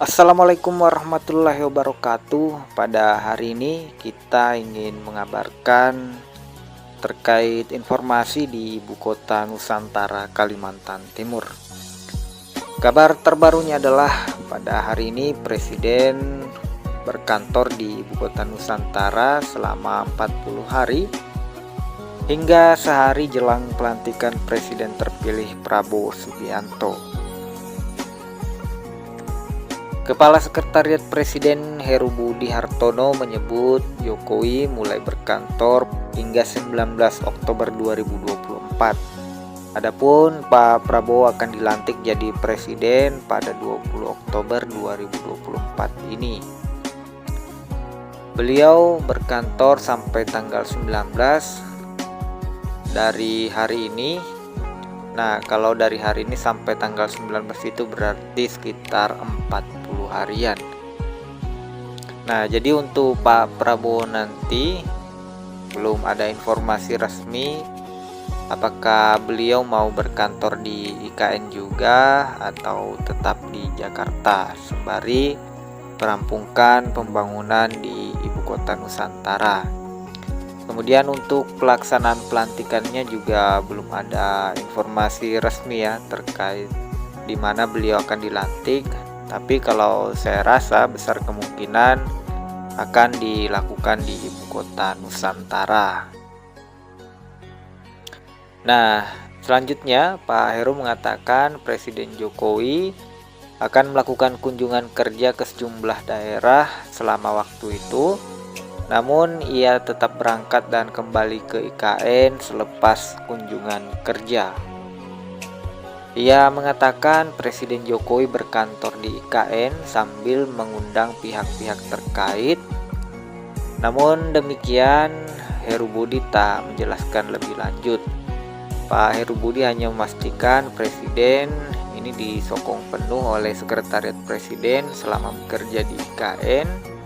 Assalamualaikum warahmatullahi wabarakatuh. Pada hari ini kita ingin mengabarkan terkait informasi di Ibu Kota Nusantara, Kalimantan Timur. Kabar terbarunya adalah pada hari ini Presiden berkantor di Ibu Kota Nusantara selama 40 hari hingga sehari jelang pelantikan Presiden terpilih Prabowo Subianto. Kepala Sekretariat Presiden Heru Budi Hartono menyebut Jokowi mulai berkantor hingga 19 Oktober 2024. Adapun Pak Prabowo akan dilantik jadi presiden pada 20 Oktober 2024 ini. Beliau berkantor sampai tanggal 19 dari hari ini. Nah, kalau dari hari ini sampai tanggal 19 itu berarti sekitar 40 harian. Nah, jadi untuk Pak Prabowo nanti belum ada informasi resmi apakah beliau mau berkantor di IKN juga atau tetap di Jakarta sembari merampungkan pembangunan di Ibu Kota Nusantara. Kemudian untuk pelaksanaan pelantikannya juga belum ada informasi resmi ya terkait di mana beliau akan dilantik. Tapi kalau saya rasa besar kemungkinan akan dilakukan di Ibu Kota Nusantara. Nah, selanjutnya Pak Heru mengatakan Presiden Jokowi akan melakukan kunjungan kerja ke sejumlah daerah selama waktu itu. Namun ia tetap berangkat dan kembali ke IKN selepas kunjungan kerja. Ia mengatakan Presiden Jokowi berkantor di IKN sambil mengundang pihak-pihak terkait. Namun demikian Heru Budi tak menjelaskan lebih lanjut. Pak Heru Budi hanya memastikan Presiden ini disokong penuh oleh Sekretariat Presiden selama bekerja di IKN.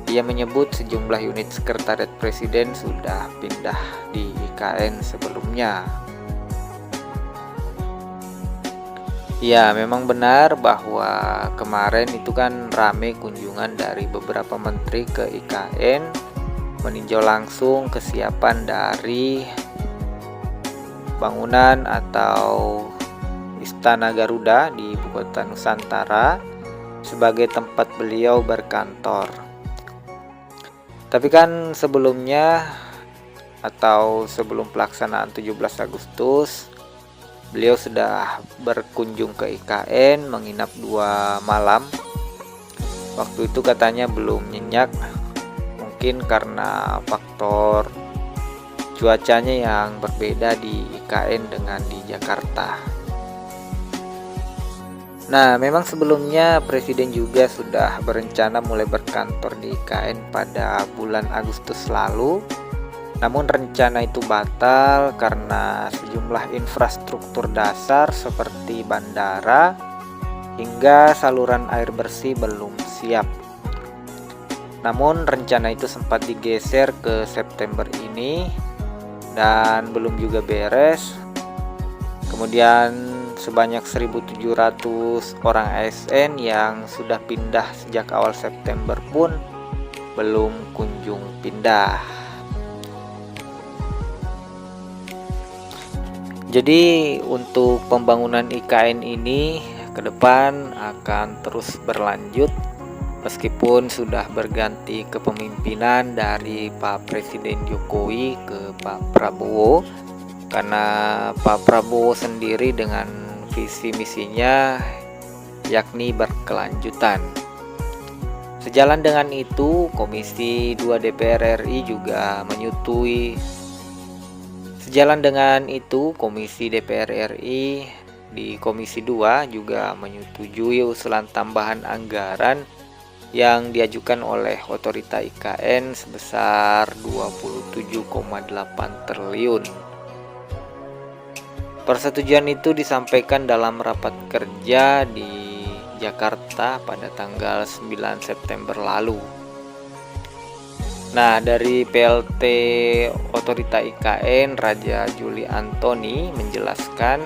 Ia menyebut sejumlah unit Sekretariat Presiden sudah pindah di IKN sebelumnya. Ya, memang benar bahwa kemarin itu kan rame kunjungan dari beberapa menteri ke IKN meninjau langsung kesiapan dari bangunan atau Istana Garuda di Ibu Kota Nusantara sebagai tempat beliau berkantor. Tapi kan sebelumnya atau sebelum pelaksanaan 17 Agustus beliau sudah berkunjung ke IKN menginap 2 malam. Waktu itu katanya belum nyenyak, mungkin karena faktor cuacanya yang berbeda di IKN dengan di Jakarta. Nah, memang sebelumnya Presiden juga sudah berencana mulai berkantor di IKN pada bulan Agustus lalu. Namun rencana itu batal karena sejumlah infrastruktur dasar seperti bandara hingga saluran air bersih belum siap. Namun rencana itu sempat digeser ke September ini dan belum juga beres. Kemudian sebanyak 1.700 orang ASN yang sudah pindah sejak awal September pun belum kunjung pindah. Jadi untuk pembangunan IKN ini ke depan akan terus berlanjut meskipun sudah berganti kepemimpinan dari Pak Presiden Jokowi ke Pak Prabowo, karena Pak Prabowo sendiri dengan visi misinya yakni berkelanjutan. Sejalan dengan itu, Komisi 2 DPR RI juga menyetujui. Sejalan dengan itu, Komisi DPR RI di Komisi 2 juga menyetujui usulan tambahan anggaran yang diajukan oleh Otorita IKN sebesar 27,8 triliun. Persetujuan itu disampaikan dalam rapat kerja di Jakarta pada tanggal 9 September lalu. Nah, dari PLT Otorita IKN Raja Juli Antoni menjelaskan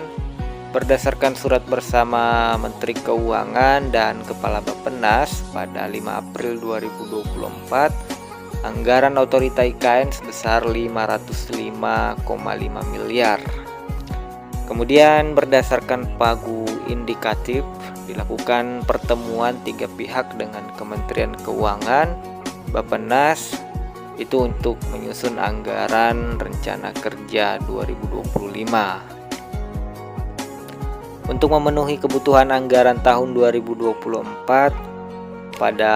Berdasarkan surat bersama Menteri Keuangan dan Kepala Bappenas pada 5 April 2024, anggaran otorita IKN sebesar 505,5 miliar. Kemudian berdasarkan pagu indikatif dilakukan pertemuan 3 pihak dengan Kementerian Keuangan, Bappenas itu untuk menyusun anggaran rencana kerja 2025. Untuk memenuhi kebutuhan anggaran tahun 2024 pada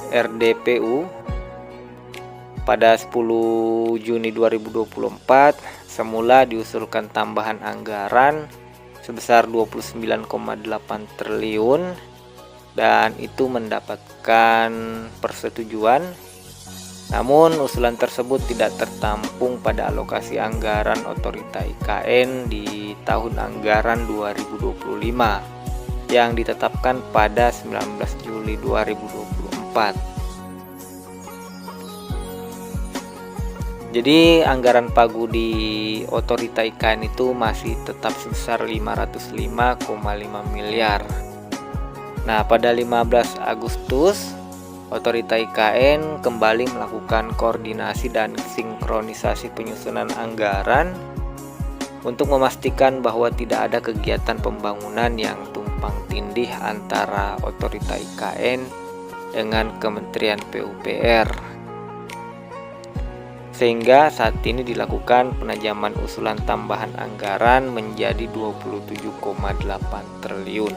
RDPU pada 10 Juni 2024 semula diusulkan tambahan anggaran sebesar 29,8 triliun dan itu mendapatkan persetujuan. Namun usulan tersebut tidak tertampung pada alokasi anggaran otorita IKN di tahun anggaran 2025 yang ditetapkan pada 19 Juli 2024. Jadi anggaran pagu di otorita IKN itu masih tetap sebesar 505,5 miliar. Nah, pada 15 Agustus otorita IKN kembali melakukan koordinasi dan sinkronisasi penyusunan anggaran untuk memastikan bahwa tidak ada kegiatan pembangunan yang tumpang tindih antara otorita IKN dengan Kementerian PUPR. Sehingga saat ini dilakukan penajaman usulan tambahan anggaran menjadi 27,8 triliun.